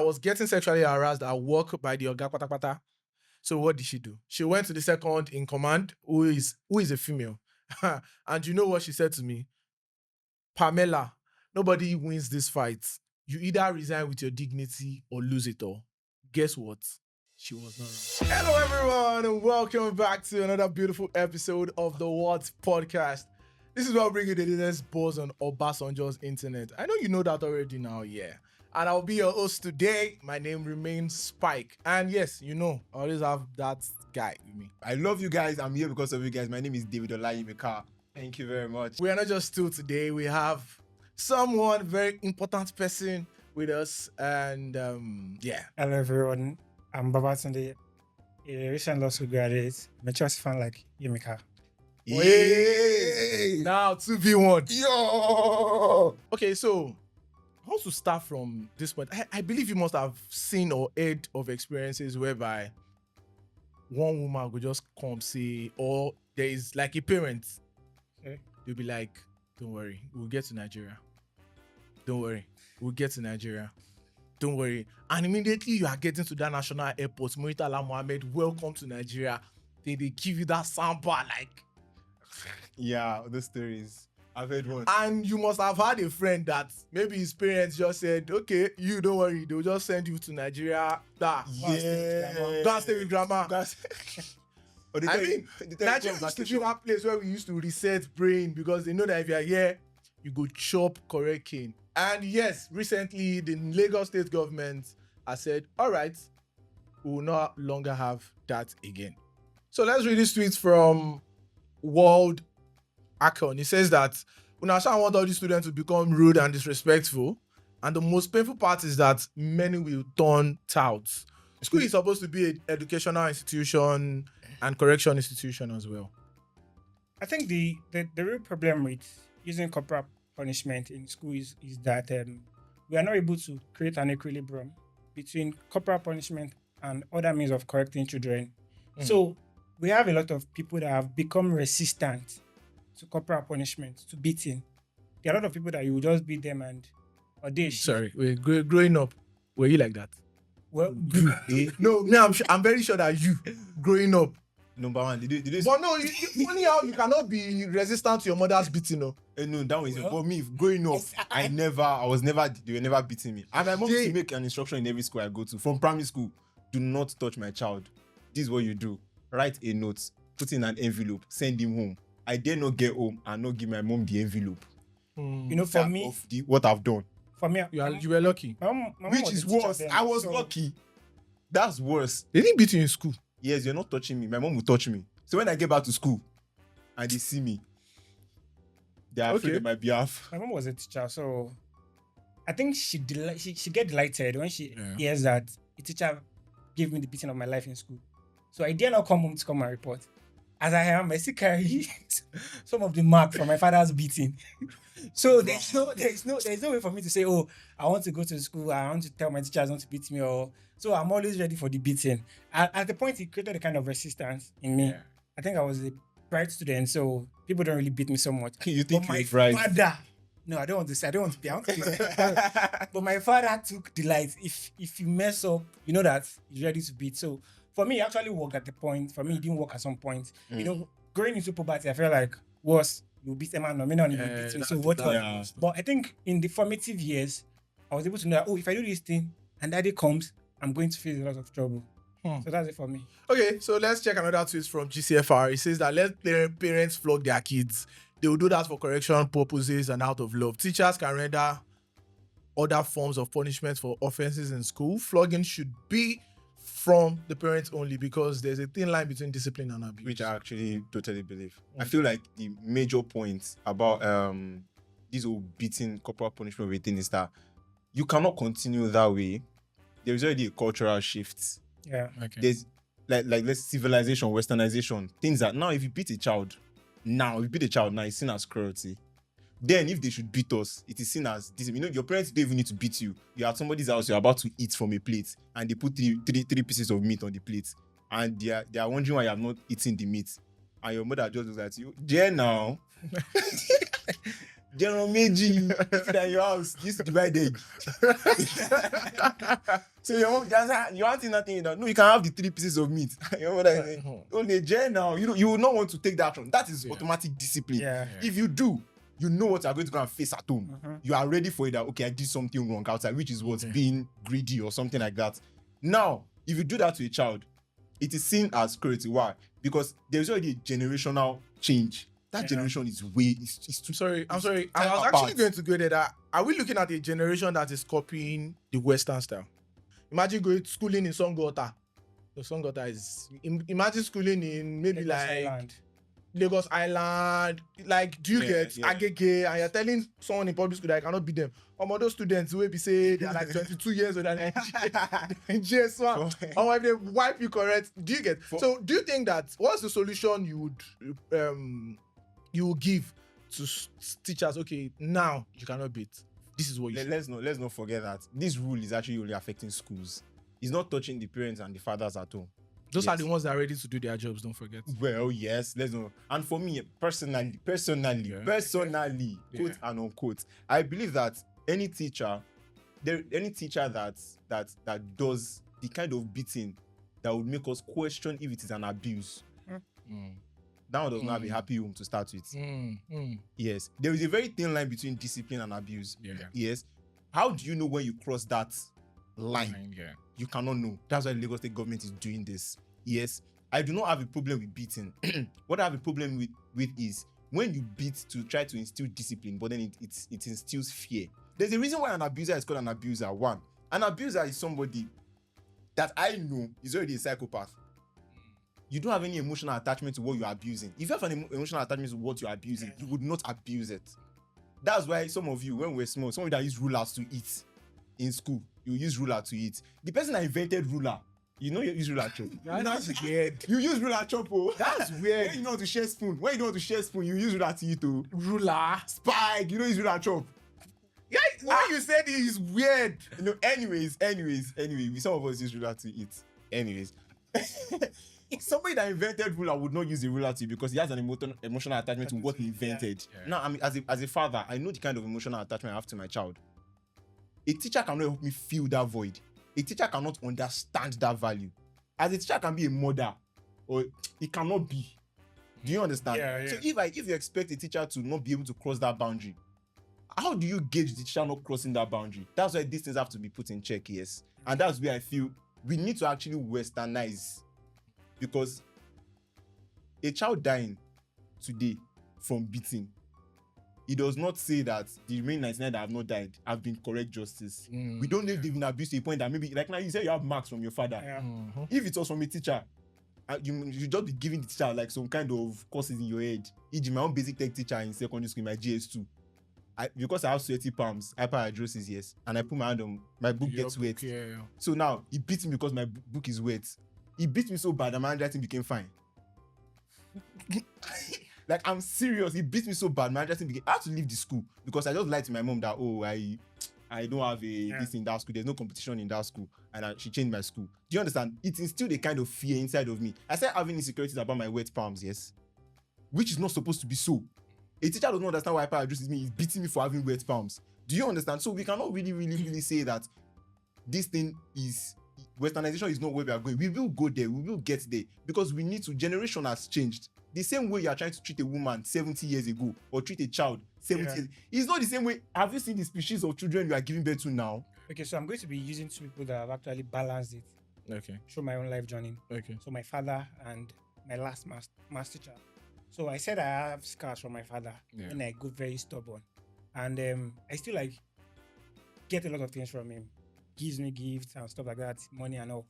was getting sexually harassed at work by the Oga Patapata. So what did she do? She went to the second in command, who is a female. And you know what she said to me? Pamela, nobody wins this fight. You either resign with your dignity or lose it all. Guess what? She was not wrong. Hello, everyone, and welcome back to another beautiful episode of the WHOT podcast. This is about bringing the latest buzz on Obasanjo's internet. I know you know that already now, yeah. And I'll be your host today. My name remains Spike. And yes, you know, I always have that guy with me. I love you guys. I'm here because of you guys. My name is David Olayimika. Thank you very much. We are not just two today. We have someone, very important person with us. And yeah. Hello everyone, I'm Babatunde, a recent law school graduate, mature fan like Yemika. Hey! Now 2v1. Yo! Okay, so how to start from this point? I believe you must have seen or heard of experiences whereby one woman would just come say, or there is like a parent, Okay. they'll be like, don't worry, we'll get to Nigeria. Don't worry, we'll get to Nigeria. Don't worry. And immediately you are getting to that national airport, Muritala Mohammed, welcome to Nigeria. They give you that samba like. Yeah, those stories. I've heard one. And you must have had a friend that maybe his parents just said, okay, you don't worry, they'll just send you to Nigeria. Go and stay with grandma. I mean, Nigeria used to be that place where we used to reset brain because they know that if you're here, you go chop correct cane. And yes, recently the Lagos state government has said, all right, we will no longer have that again. So let's read this tweet from World Akon. He says that Unasha want all these students to become rude and disrespectful. And the most painful part is that many will turn touts. School is supposed to be an educational institution and correction institution as well. I think the real problem with using corporal punishment in school is that we are not able to create an equilibrium between corporal punishment and other means of correcting children. So we have a lot of people that have become resistant to corporal punishment, to beating. There are a lot of people that you will just beat them and or they Sorry, growing up, were you like that? well No, I'm very sure that you, growing up. Number one, did they But no, funny how you cannot be resistant to your mother's beating, no? no, that was Well, for me. Growing up, they were never beating me. And my mom used to make an instruction in every school I go to. From primary school, do not touch my child. This is what you do. Write a note, put in an envelope, send him home. I dare not get home and not give my mom the envelope. you know, for me, Of what I've done. You were lucky. my mom Which was is a teacher worse. then, I was so- lucky. That's worse. They didn't beat you in school. Yes, you're not touching me. My mom will touch me. So when I get back to school and they see me, they are afraid Okay. on my behalf. My mom was a teacher, so I think she get delighted when she Yeah. hears that a teacher gave me the beating of my life in school. So I dare not come home to come and report. As I am, I still carry some of the mark from my father's beating. So there's no way for me to say, oh, I want to go to school, I want to tell my teachers not to beat me, or so I'm always ready for the beating. At the point, it created a kind of resistance in me. Yeah. I think I was a bright student, so people don't really beat me so much. You think But my you're right? father, no, I don't want to say, I don't want to be out. But my father took delight. If you mess up, you know that he's ready to beat. So for me, it actually worked at the point. For me, it didn't work at some point. You know, going into puberty, I felt like worse. You beat a man, no, me not even beat him. So what? Yeah. But I think in the formative years, I was able to know that, oh, if I do this thing and daddy comes, I'm going to face a lot of trouble. So that's it for me. Okay, so let's check another tweet from GCFR. It says that let parents flog their kids. They will do that for correction purposes and out of love. Teachers can render other forms of punishment for offenses in school. Flogging should be from the parents only because there's a thin line between discipline and abuse. Which I actually totally believe. I feel like the major point about this whole beating corporal punishment within is that you cannot continue that way. There is already a cultural shift. Yeah. Okay. There's like let's civilization, westernization, things that now if you beat a child, it's seen as cruelty. Then if they should beat us, it is seen as this. You know, your parents don't even need to beat you. You're at somebody's house, you're about to eat from a plate, and they put three pieces of meat on the plate, and they are wondering why you have not eaten the meat. And your mother just looks at you, yeah now. General Meiji, in your house, you used to divide egg. So your mom just you want nothing, you know. No, you can have the 3 pieces of meat. Your mother is saying, only now. You will not want to take that one. That is automatic discipline. Yeah. If you do, you know what you're going to go and face at home. You are ready for it that okay, I did something wrong outside, which is what's being greedy or something like that. Now, if you do that to a child, it is seen as cruelty. Why? Because there's already a generational change. That generation is way it's too. I'm sorry. I was actually going to go there. That are we looking at a generation that is copying the Western style? Imagine going schooling in Songota. The Songota is. Imagine schooling in maybe Lagos Island. Like, do you get Agege? And you're telling someone in public school that I cannot beat them. Those students will be say they're like 22 years old and GS1. Or if they wipe you correct, do you get? So do you think that what's the solution you would give to teachers? Okay, now you cannot beat. This is what you let's not forget that this rule is actually only affecting schools. It's not touching the parents and the fathers at home. Those are the ones that are ready to do their jobs, don't forget. Well, yes, let's know. And for me, personally, quote and unquote, I believe that any teacher that does the kind of beating that would make us question if it is an abuse, that one does not have a happy home to start with. Yes. There is a very thin line between discipline and abuse. Yes. How do you know when you cross that line? You cannot know. That's why the Lagos State government is doing this. Yes. I do not have a problem with beating. What I have a problem with is when you beat to try to instill discipline, but then it instills fear. There's a reason why an abuser is called an abuser. One, an abuser is somebody that I know is already a psychopath. You don't have any emotional attachment to what you're abusing. If you have an emotional attachment to what you're abusing, you would not abuse it. That's why some of you, when we're small, some of you that use rulers to eat in school, you use ruler to eat. The person that invented ruler, you know you use ruler chop. That's weird. You use ruler chop, oh. That's weird. When you know how to share spoon, you use ruler to eat, oh. Ruler. Spike, you know use ruler chop. Yeah, what you said is weird. You know, anyways, some of us use ruler to eat. Anyways. Somebody that invented ruler would not use a ruler to because he has an emotional attachment to what he invented. Now, I mean, as a father, I know the kind of emotional attachment I have to my child. A teacher cannot help me fill that void. A teacher cannot understand that value. As a teacher can be a mother, or it cannot be. Do you understand? So if you expect a teacher to not be able to cross that boundary, how do you gauge the teacher not crossing that boundary? That's why these things have to be put in check, yes. And that's where I feel we need to actually westernize. Because a child dying today from beating, it does not say that the remaining 99 that have not died have been correct justice. We don't know if they've been abused to a point that maybe, like now you say you have marks from your father. If it was from a teacher, you just be giving the teacher like some kind of courses in your head. E.g., my own basic tech teacher in secondary school, my GS2. Because I have sweaty palms, hyperhidrosis, yes, and I put my hand on, my book gets wet. So now, he beats me because my book is wet. He beat me so bad that my handwriting became fine. Like, I'm serious. He beat me so bad, my handwriting became... I had to leave the school because I just lied to my mom that, oh, I don't have this in that school. There's no competition in that school. And she changed my school. Do you understand? It instilled a kind of fear inside of me. I started having insecurities about my wet palms, yes? Which is not supposed to be so. A teacher does not understand why hyperhidrosis means he's beating me for having wet palms. Do you understand? So we cannot really say that this thing is... Westernization is not where we are going. We will go there. We will get there because we need to. Generation has changed. The same way you are trying to treat a woman 70 years ago or treat a child 70 years. It's not the same way. Have you seen the species of children you are giving birth to now? Okay, so I'm going to be using two people that have actually balanced it. Okay. Through my own life journey. Okay. So my father and my last master teacher. So I said I have scars from my father and I go very stubborn. And I still like get a lot of things from him. Gives me gifts and stuff like that, money and all.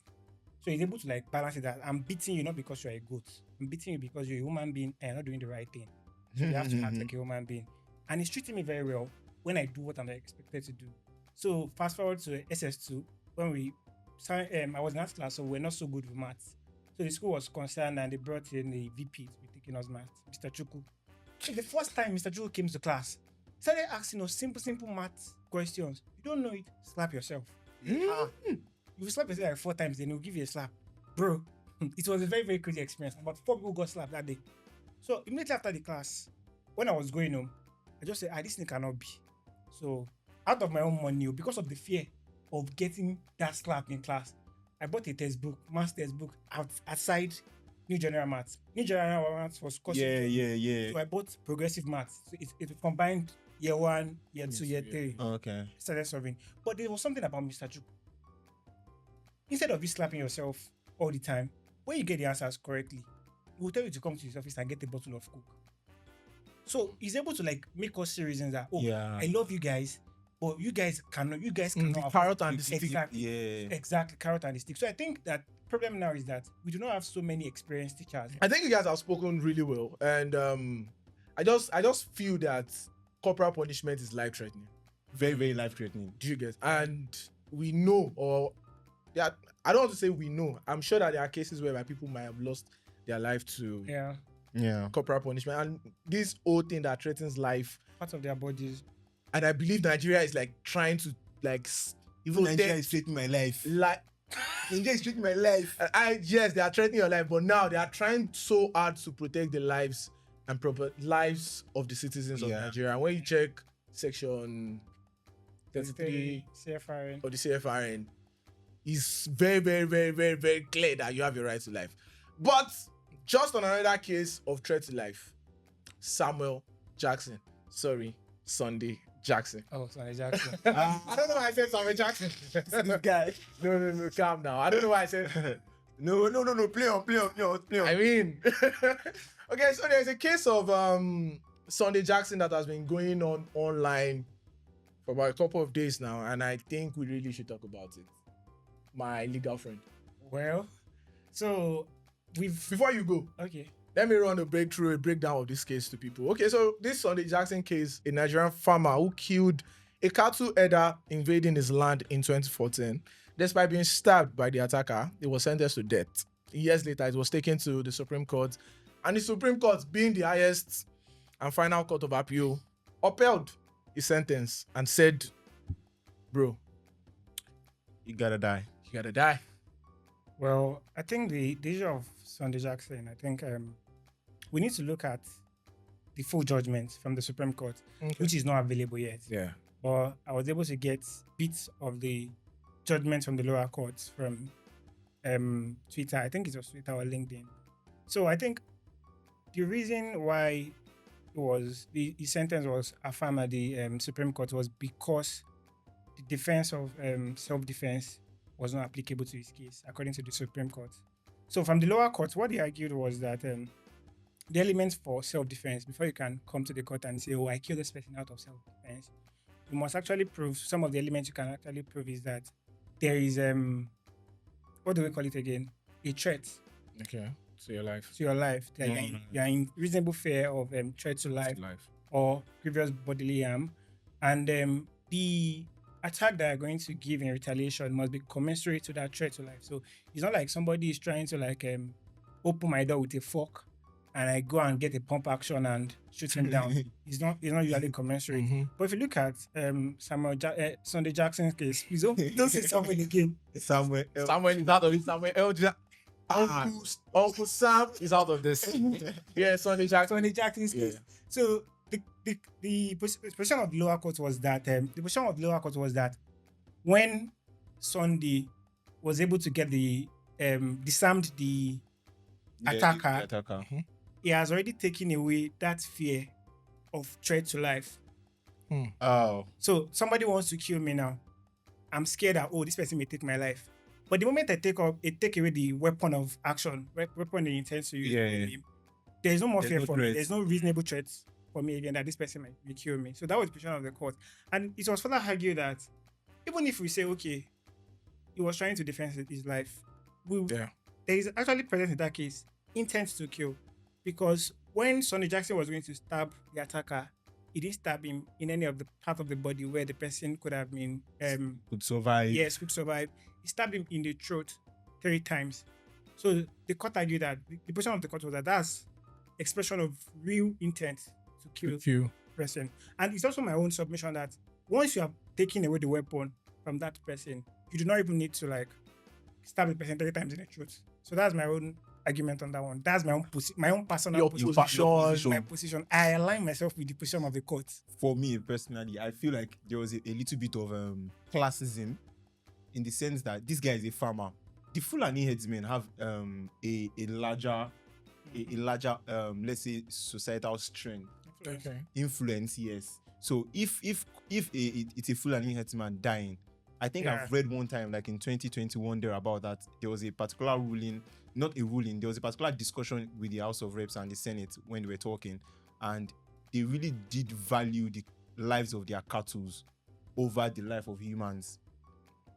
So he's able to like balance it that I'm beating you not because you're a goat. I'm beating you because you're a human being and you're not doing the right thing. So you have to act like a human being. And he's treating me very well when I do what I'm expected to do. So fast forward to SS2, when I was in maths class, so we're not so good with maths. So the school was concerned and they brought in the VP to be taking us maths, Mr. Chuku. So the first time Mr. Chuku came to class, he started asking us simple maths questions. You don't know it, slap yourself. If you slap yourself like 4 times, then he'll give you a slap. Bro, it was a very, very crazy experience. About 4 people got slapped that day. So immediately after the class, when I was going home, I just said, this thing cannot be. So out of my own money, because of the fear of getting that slap in class, I bought a textbook, math textbook, outside New General Maths. New General Maths was costing. Yeah. So I bought progressive maths. So it combined year 1, year 2, year 3. Okay. Started solving. But there was something about Mr. Juku. Instead of you slapping yourself all the time, when you get the answers correctly, he will tell you to come to his office and get a bottle of Coke. So he's able to like make us see reasons that I love you guys, but you guys cannot the carrot and the stick. Exactly, carrot and the stick. So I think that problem now is that we do not have so many experienced teachers. I think you guys have spoken really well, and I just feel that corporal punishment is life threatening, very, very life threatening. Do you guys? And we know, I don't want to say we know. I'm sure that there are cases whereby people might have lost their life to corporal punishment, and this whole thing that threatens life, part of their bodies. And I believe Nigeria is like trying to like even Nigeria is threatening my life. Like Nigeria is threatening my life. Yes, they are threatening your life, but now they are trying so hard to protect the lives and proper lives of the citizens of Nigeria. And when you check section 33 CFRN of the CFRN, it's very, very, very, very, very clear that you have your right to life. But just on another case of threat to life, Sunday Jackson. Oh, Sunday Jackson. I don't know why I said Samuel Jackson. This guy. No, calm down. I don't know why I said. No. Play on. I mean, okay. So there's a case of Sunday Jackson that has been going on online for about a couple of days now, and I think we really should talk about it. My legal friend. Well, so before you go, okay, let me run a breakdown of this case to people. Okay, so this Sunday Jackson case, a Nigerian farmer who killed a cattle herder invading his land in 2014. Despite being stabbed by the attacker, he was sentenced to death. Years later, it was taken to the Supreme Court, and the Supreme Court, being the highest and final court of appeal, upheld his sentence and said, bro, you gotta die. Well, I think the issue of Sunday Jackson, I think we need to look at the full judgment from the Supreme Court, which is not available yet. Yeah. But I was able to get bits of the judgment from the lower courts from Twitter. I think it was Twitter or LinkedIn. So I think the reason why the sentence was affirmed at the Supreme Court was because the defense of self-defense was not applicable to his case, according to the Supreme Court. So from the lower court, what they argued was that the elements for self-defense, before you can come to the court and say, I killed this person out of self-defense, you must actually prove, some of the elements you can actually prove is that there is, what do we call it again? A threat. Okay, to your life. You're in reasonable fear of threat to life or grievous bodily harm. And the attack that you're going to give in retaliation must be commensurate to that threat to life. So it's not like somebody is trying to open my door with a fork and I go and get a pump action and shoot him down. It's not usually commensurate. Mm-hmm. But if you look at Sunday Jackson's case, please don't say Samuel again. Samuel is out of it. Uncle Sam is out of this. Yeah, Sunday Jackson's case. So the position of the lower court was that when Sunday was able to get disarmed the attacker, he has already taken away that fear of threat to life. Oh. So somebody wants to kill me now. I'm scared that this person may take my life. But the moment I take away the weapon of action, weapon they intend to use, there's no more fear for me. There's no reasonable threats for me again that this person might kill me. So that was the position of the court. And it was further argued that even if we say, okay, he was trying to defend his life, there is actually present in that case intent to kill. Because when Sunday Jackson was going to stab the attacker, he didn't stab him in any of the part of the body where the person could have been could survive. Yes, could survive. He stabbed him in the throat 3 times. So the court argued that the position of the court was that that's expression of real intent to kill the person. And it's also my own submission that once you have taken away the weapon from that person, you do not even need to stab the person 3 times in the throat. So that's my own argument on that one. That's my own personal Your position. My position. I align myself with the position of the court. For me personally, I feel like there was a little bit of classism in the sense that this guy is a farmer. The Fulani Herdsmen have a larger let's say societal strength. Okay. Influence, yes. So if it's a Fulani Herdsman dying, I think I've read one time, like in 2021, there about that there was a particular ruling, not a ruling, there was a particular discussion with the House of Reps and the Senate when they were talking, and they really did value the lives of their cattle over the life of humans.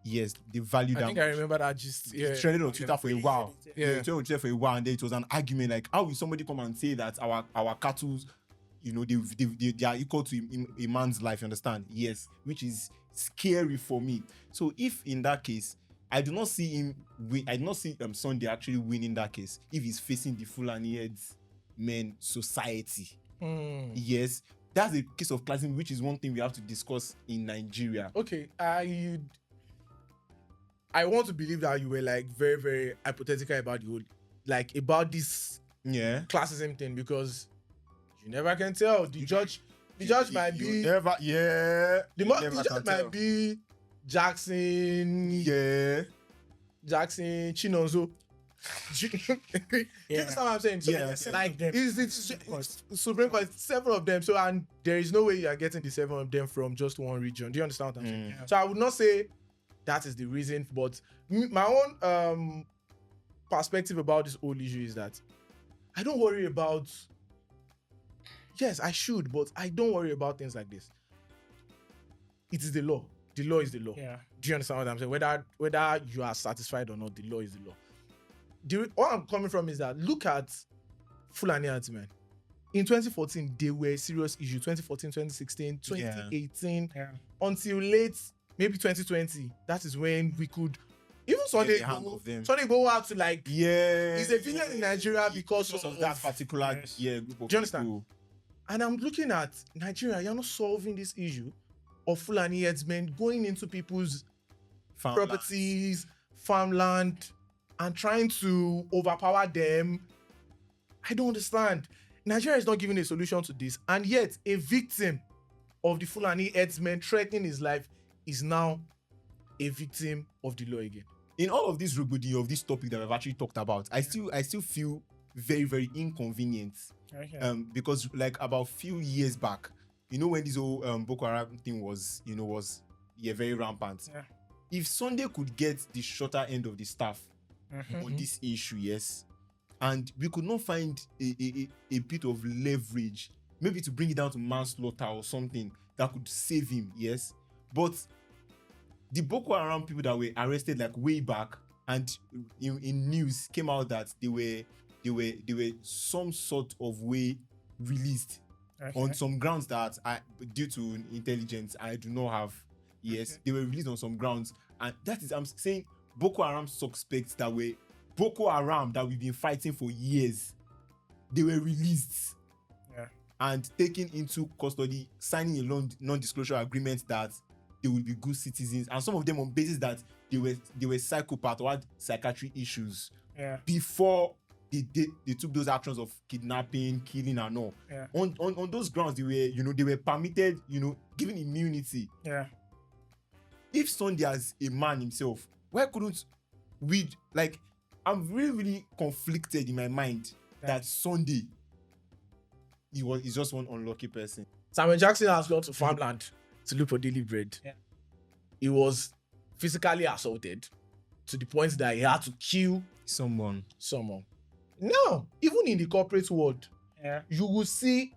Yes, they value that. I think I remember that just It trended on Twitter for a while. Yeah. It trended on Twitter for a while, and then it was an argument like, how will somebody come and say that our cattle, you know, they are equal to a man's life, you understand? Yes, which is scary for me. So if in that case, I do not see him win, I do not see Sunday actually winning that case if he's facing the Fulani Herdsmen society. Yes, that's a case of classism, which is one thing we have to discuss in Nigeria. Okay, I want to believe that you were like very, very hypothetical about the whole, like about this classism thing, because you never can tell. The judge might be the judge might be Jackson Chinonzo. You understand what I'm saying? So, like is it Supreme Court, several of them. So, and there is no way you are getting the 7 of them from just one region. Do you understand what I'm saying? So I would not say that is the reason, but my own perspective about this whole issue is that I don't worry about. Yes, I should, but I don't worry about things like this. It is the law. The law is the law. Yeah. Do you understand what I'm saying? Whether you are satisfied or not, the law is the law. What I'm coming from is that look at Fulani Herdsmen. In 2014, they were a serious issue. 2014, 2016, 2018, until late, maybe 2020. That is when we could even Sunday go out to like it's a villain in Nigeria because of that particular group of do you understand? people. And I'm looking at Nigeria, you're not solving this issue of Fulani herdsmen going into people's properties, farmland, and trying to overpower them. I don't understand. Nigeria is not giving a solution to this, and yet a victim of the Fulani herdsmen threatening his life is now a victim of the law again. In all of this rugby of this topic that we've actually talked about, I still feel very, very inconvenient. Because like about few years back, you know, when this whole Boko Haram thing was very rampant. Yeah. If Sunday could get the shorter end of the staff on this issue, yes, and we could not find a bit of leverage, maybe to bring it down to manslaughter or something that could save him, yes. But the Boko Haram people that were arrested like way back, and in news came out that they were some sort of way released on some grounds that due to intelligence I do not have. Yes, they were released on some grounds, and that is, I'm saying, Boko Haram suspects that were Boko Haram that we've been fighting for years, they were released and taken into custody, signing a non-disclosure agreement that they will be good citizens, and some of them on basis that they were psychopaths or had psychiatric issues before they took those actions of kidnapping, killing, and all. On those grounds, they were permitted, given immunity. If Sunday as a man himself, why couldn't we, like, I'm really, really conflicted in my mind that Sunday he's just one unlucky person. Samuel Jackson has gone to farmland to look for daily bread. He was physically assaulted to the point that he had to kill someone. Now, even in the corporate world, you will see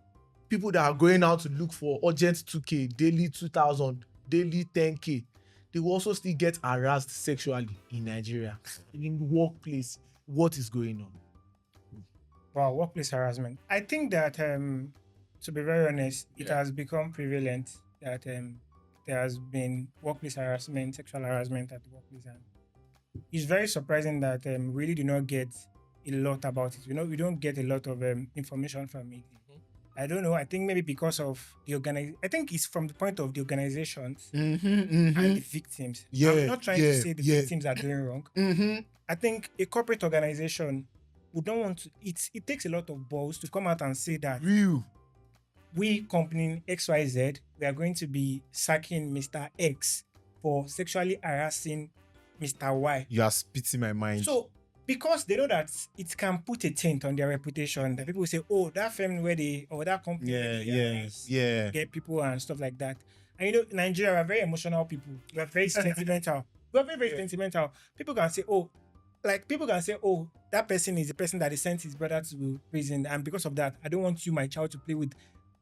people that are going out to look for urgent 2K, daily 2,000, daily 10K. They will also still get harassed sexually in Nigeria. In the workplace, what is going on? Wow, workplace harassment. I think that, to be very honest, it has become prevalent that there has been workplace harassment, sexual harassment at the workplace. And it's very surprising that we really do not get a lot about it. We don't get a lot of information from it. I don't know. I think maybe because of the I think it's from the point of the organizations and the victims. I'm not trying to say the victims are doing wrong. I think a corporate organization would not want to. It takes a lot of balls to come out and say that Real. we, company XYZ, we are going to be sacking Mr. X for sexually harassing Mr. Y. You are spitting my mind. So, because they know that it can put a taint on their reputation, that people will say, oh, that firm where they, or that company where they get people and stuff like that. And you know, Nigeria, we are very emotional people. We are very sentimental. We are very, very sentimental. People can say, oh, that person is the person that they sent his brother to prison. And because of that, I don't want you, my child, to play with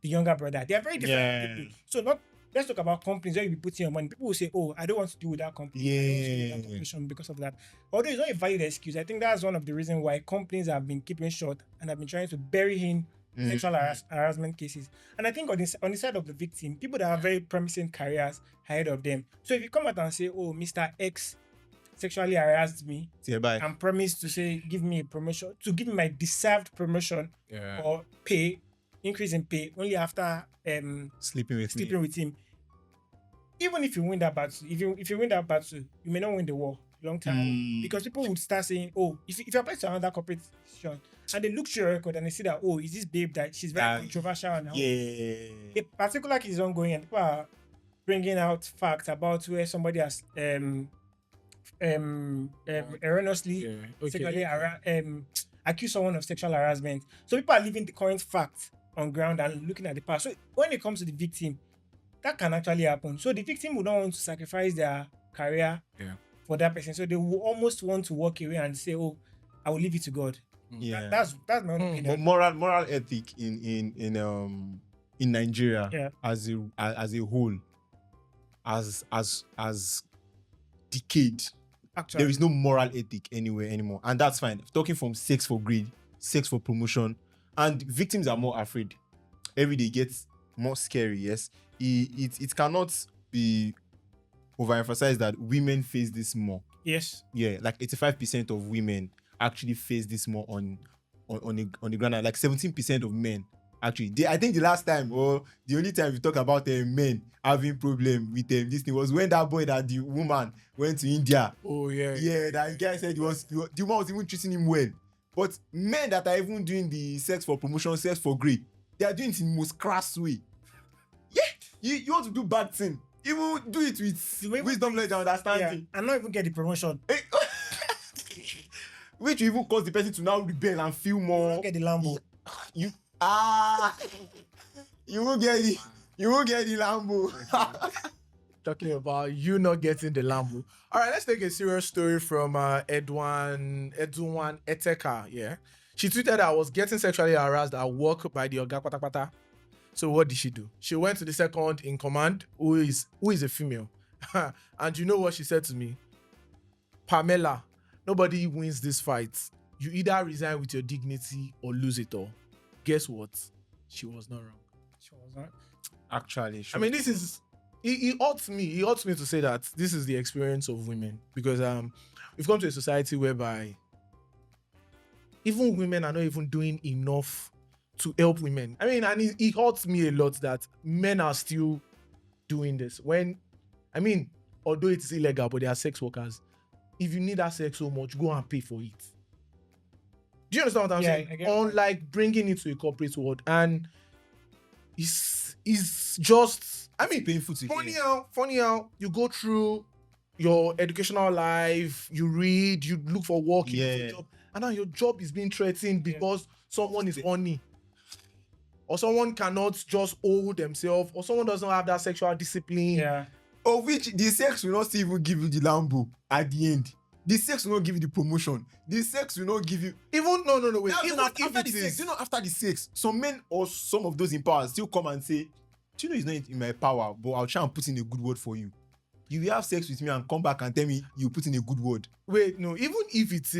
the younger brother. They are very different people. So let's talk about companies where you be putting your money. People will say, oh, I don't want to deal with that company. Because of that. Although it's not a valid excuse, I think that's one of the reasons why companies have been keeping short and have been trying to bury in sexual harassment cases. And I think on the side of the victim, people that have very promising careers ahead of them. So if you come out and say, oh, Mr. X sexually harassed me and promised to say, give me a promotion, to give me my deserved promotion or increase in pay only after sleeping with him. Even if you win that battle, if you win that battle, you may not win the war long time because people would start saying, oh, if you apply to another corporate institution and they look through your record and they see that, oh, is this babe that she's very controversial and a particular case is ongoing and people are bringing out facts about where somebody has erroneously sexually accused someone of sexual harassment. So people are leaving the current facts on ground and looking at the past. So when it comes to the victim, that can actually happen. So the victim would not want to sacrifice their career for that person. So they will almost want to walk away and say, "Oh, I will leave it to God." Yeah, that's my opinion. Moral ethic in Nigeria as a whole, as decayed. Actually, there is no moral ethic anywhere anymore, and that's fine. Talking from sex for greed, sex for promotion, and victims are more afraid. Every day gets more scary. Yes, it cannot be overemphasized that women face this more. Yes. Yeah, like 85% of women actually face this more on the ground, and like 17% of men actually. I think the last time or the only time we talk about men having problem with this thing was when that boy that the woman went to India. Oh yeah. Yeah, that guy said the woman was even treating him well. But men that are even doing the sex for promotion, sex for greed, they are doing it in the most crass way. Yeah, you want to do bad thing, even do it with wisdom, knowledge, and understanding, and not even get the promotion. Which will even cause the person to now rebel and feel more. You get the Lambo. You won't get the Lambo. Talking about you not getting the Lambo. All right, let's take a serious story from Edwan Eteka. Yeah, she tweeted, "I was getting sexually harassed at work by the Oga Patapata." So what did she do? She went to the second in command, who is a female, and you know what she said to me? "Pamela, nobody wins this fight. You either resign with your dignity or lose it all." Guess what? She was not wrong. She was not. Actually, I mean, this is. It hurts me. It hurts me to say that this is the experience of women, because we've come to a society whereby even women are not even doing enough to help women. I mean, and it hurts me a lot that men are still doing this. Although it is illegal, but they are sex workers. If you need that sex so much, go and pay for it. Do you understand what I'm saying? Unlike bringing it to a corporate world, and it's just. I mean, painful to hear. Funny how you go through your educational life, you read, you look for work, you look for job, and now your job is being threatened because someone is horny, or someone cannot just hold themselves, or someone doesn't have that sexual discipline. Yeah. Of which the sex will not even give you the Lambo at the end. The sex will not give you the promotion. The sex will not give you wait. Even after the sex, after the sex, some men or some of those in power still come and say, "Do you know it's not in my power, but I'll try and put in a good word for you. You will have sex with me and come back and tell me you put in a good word." Wait, no, even if it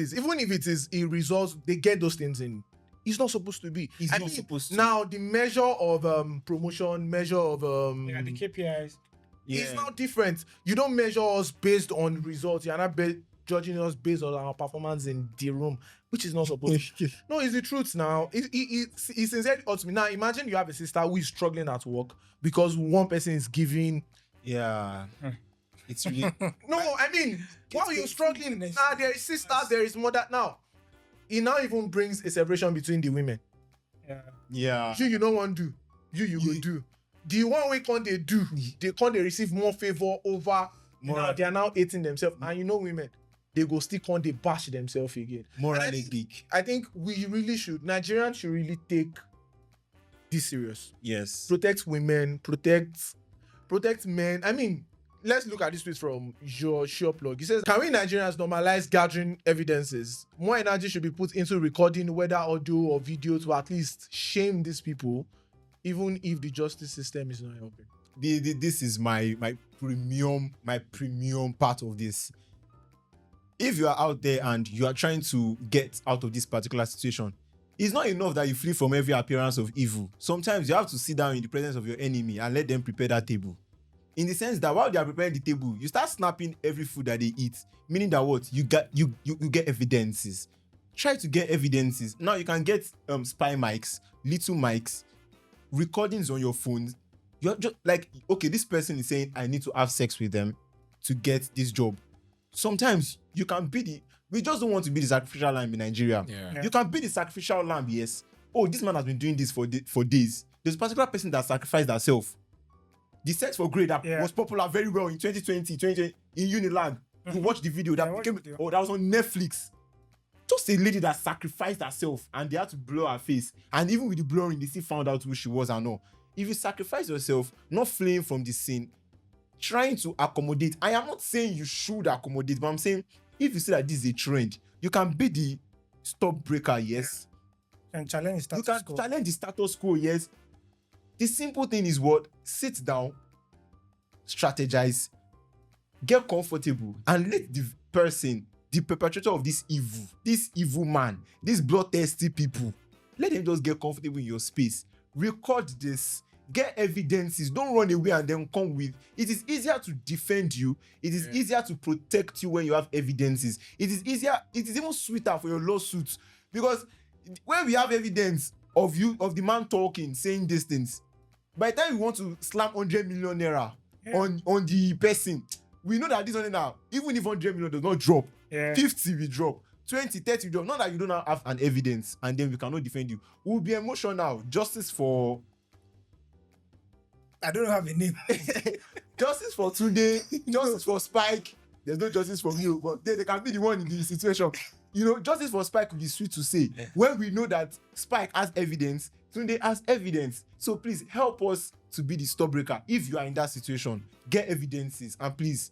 is a result, they get those things in. It's not supposed to be. It's not supposed to. Now, the measure of promotion, measure of the KPIs. It's now different. You don't measure us based on results. You're not judging us based on our performance in the room, which is not supposed to. No, it's the truth now. It's sincerely hurts me. Now, imagine you have a sister who is struggling at work because one person is giving. Yeah. It's really. No, I mean, while you're struggling, now there is sisters, there is mother. Now, it now even brings a separation between the women. Yeah. You don't want to do. You go do. The one way can't they do? They receive more favor over. Now they are now hating themselves. And you know, women, they go still can't they bash themselves again. Morally geek. I think we really should. Nigerians should really take this serious. Yes. Protect women. Protect men. I mean, let's look at this tweet from your plug. He says, "Can we Nigerians normalize gathering evidences? More energy should be put into recording, whether audio or video, to at least shame these people, even if the justice system is not helping." This is my premium part of this. If you are out there and you are trying to get out of this particular situation, it's not enough that you flee from every appearance of evil. Sometimes you have to sit down in the presence of your enemy and let them prepare that table. In the sense that while they are preparing the table, you start snapping every food that they eat. Meaning that what? You get evidences. Try to get evidences. Now you can get spy mics, little mics, recordings on your phone. You're just like, okay, this person is saying I need to have sex with them to get this job. Sometimes you can be we just don't want to be the sacrificial lamb in Nigeria. Yeah. You can be the sacrificial lamb, yes. Oh, this man has been doing this for days. There's a particular person that sacrificed herself. The sex for grade that was popular very well in 2020 in Unilag. You watch the video that that was on Netflix. Just a lady that sacrificed herself and they had to blur her face. And even with the blurring, they still found out who she was and all. If you sacrifice yourself, not fleeing from the scene, trying to accommodate. I am not saying you should accommodate, but I'm saying if you see that this is a trend, you can be the stop breaker, yes. And challenge the status quo. Challenge the status quo, yes. The simple thing is what? Sit down, strategize, get comfortable, and let the person, the perpetrator of this evil man, these bloodthirsty people, let them just get comfortable in your space. Record this. Get evidences. Don't run away and then come with. It is easier to defend you. It is easier to protect you when you have evidences. It is easier. It is even sweeter for your lawsuits because when we have evidence of the man talking, saying these things, by the time we want to slam 100 million naira on the person, we know that this one now, even if 100 million does not drop, 50 will drop. 20, 30 will drop. Not that you don't have an evidence and then we cannot defend you. We'll be emotional. Justice for... I don't have a name. Justice for Tunde, justice for Spike. There's no justice for you, but they can be the one in the situation. You know, justice for Spike will be sweet to say. When we know that Spike has evidence, Tunde has evidence. So please help us to be the stop breaker. If you are in that situation, get evidences. And please,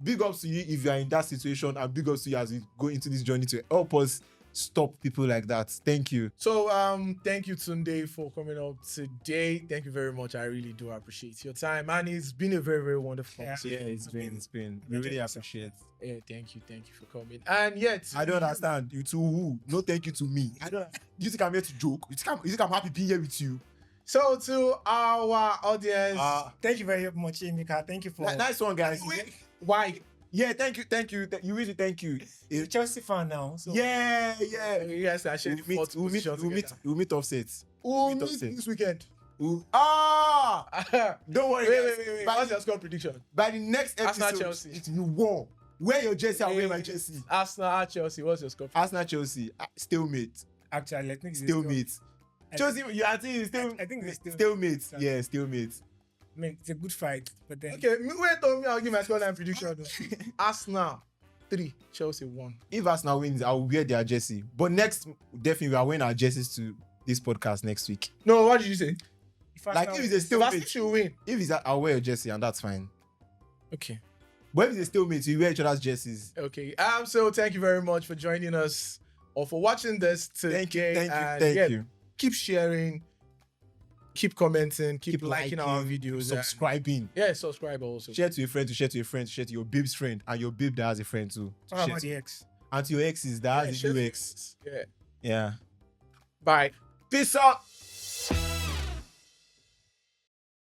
big ups to you if you are in that situation, and big ups to you as we go into this journey to help us stop people like that. Thank you. So thank you, Tunde, for coming up today. Thank you very much. I really do appreciate your time, and it's been a very, very wonderful conversation. Yeah, it's been. We really appreciate. Yeah, thank you for coming. And yet, I don't understand. You to who? No, thank you to me. I don't. You think I'm here to joke? You think I'm happy being here with you? So to our audience, thank you very much, Emeka. Thank you for nice one, guys. Why? Yeah, thank you. You really thank you. You're a Chelsea fan now. So. Yeah. Yes, I should We'll meet offset. We'll meet this weekend. Don't worry. Wait. What's your score prediction? By the next episode, Arsenal Chelsea. You won. Wear your jersey, I'll wear my jersey. Arsenal Chelsea. What's your score prediction? Arsenal Chelsea. Stalemate. Actually, I think stalemate. Chelsea, I think it's stalemate. Yeah, stalemate. I mean, it's a good fight, but then... Okay, wait on me. I'll give my scoreline prediction. Arsenal 3, Chelsea 1. If Arsenal wins, I'll wear their jersey. But next, definitely, we are wearing our jerseys to this podcast next week. No, what did you say? If it's a stalemate, should win. If it's I'll wear your jersey, and that's fine. Okay. But if it's a stalemate, we wear each other's jerseys. Okay. So thank you very much for joining us or for watching this today. Thank you. Keep sharing. Keep commenting, keep liking our videos, subscribing. Subscribe also. Share to a friend, share to your babe's friend, and your babe that has a friend too. How about the ex? And to your exes that has a new ex. Yeah. Yeah. Bye. Peace out.